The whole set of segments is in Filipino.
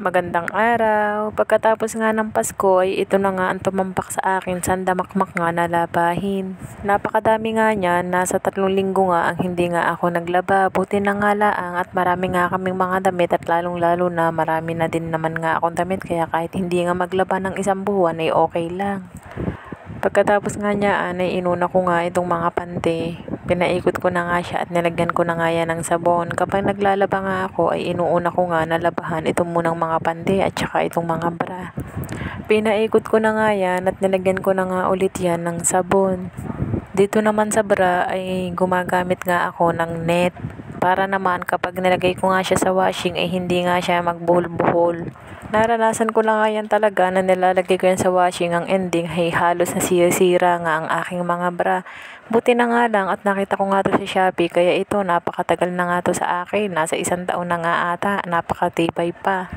Magandang araw. Pagkatapos nga ng Pasko ay ito na nga ang tumambak sa akin, sandamakmak nga na labahin. Napakadami nga niyan, nasa 3 linggo nga ang hindi nga ako naglaba. Buti na nga laang at marami nga kaming mga damit at lalong-lalo na marami na din naman nga akong damit kaya kahit hindi nga maglaba ng 1 buwan ay okay lang. Pagkatapos nga niyaan ay inuna ko nga itong mga pante. Pinaikot ko na nga siya at nilagyan ko na nga yan ng sabon. Kapag naglalaba nga ako ay inuuna ko nga na labahan itong munang mga pante at saka itong mga bra. Pinaikot ko na nga yan at nilagyan ko na nga ulit yan ng sabon. Dito naman sa bra ay gumagamit nga ako ng net. Para naman kapag nilagay ko nga siya sa washing ay hindi nga siya magbuhol-buhol. Naranasan ko na nga yan talaga na nilalagay ko yan sa washing, ang ending ay halos nasisira nga ang aking mga bra. Buti na nga lang at nakita ko nga to sa Shopee kaya ito napakatagal na nga to sa akin. Nasa 1 taon na nga ata, napakatibay pa.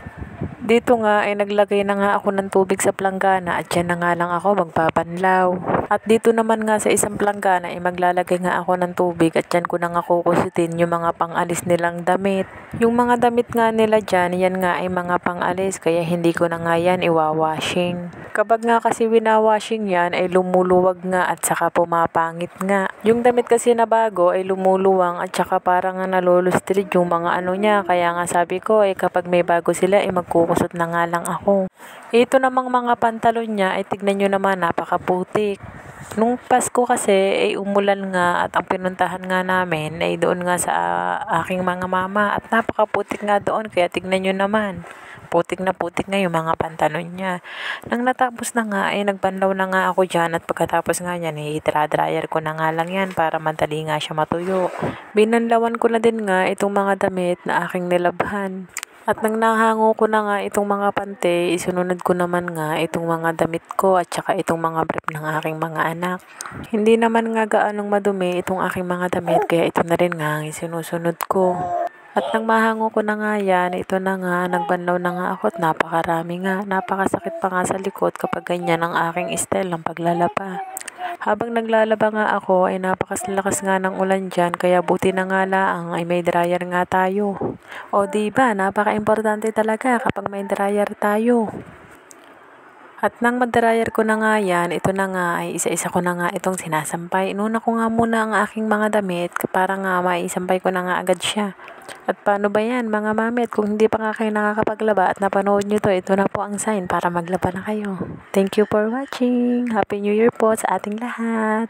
Dito nga ay naglagay na nga ako ng tubig sa planggana at dyan na nga lang ako magpapanlaw. At dito naman nga sa isang planggana ay maglalagay nga ako ng tubig at dyan ko na nga kukusutin yung mga pangalis nilang damit. Yung mga damit nga nila dyan, yan nga ay mga pangalis kaya hindi ko na nga yan iwawashing. Kapag nga kasi winawashing yan ay lumuluwag nga at saka pumapangit nga. Yung damit kasi na bago ay lumuluwang at saka parang nga nalulustrid yung mga ano niya. Kaya nga sabi ko ay kapag may bago sila ay magkukusot na nga lang ako. Ito namang mga pantalon niya ay tignan nyo naman napakaputik. Nung Pasko kasi ay umulan nga at ang pinuntahan nga namin ay doon nga sa aking mga mama at napakaputik nga doon kaya tignan nyo naman. Putik na putik nga yung mga pantalon niya. Nang natapos na nga ay nagbanlaw na nga ako dyan at pagkatapos nga yan ay dryer ko na nga lang yan para madali nga siya matuyo. Binanlawan ko na din nga itong mga damit na aking nilabhan. At nang nahango ko na nga itong mga pante, isunod ko naman nga itong mga damit ko at saka itong mga brief ng aking mga anak. Hindi naman nga gaanong madumi itong aking mga damit kaya ito na rin nga ang isinusunod ko. At nang mahango ko na nga yan, ito na nga, nagbanlaw na nga ako at napakarami nga. Napakasakit pa nga sa likod kapag ganyan ang aking style ng paglalaba. Habang naglalaba nga ako ay napakalakas nga ng ulan dyan kaya buti na nga laang ay may dryer nga tayo. O diba, napaka-importante talaga kapag may dryer tayo. At nang mag-dryer ko na nga yan, ito na nga ay isa-isa ko na nga itong sinasampay. Inuna ko nga muna ang aking mga damit para nga maisampay ko na nga agad siya. At paano ba yan mga mami? At kung hindi pa nga kayo nakakapaglaba at napanood nyo to, ito na po ang sign para maglaba na kayo. Thank you for watching. Happy New Year po sa ating lahat.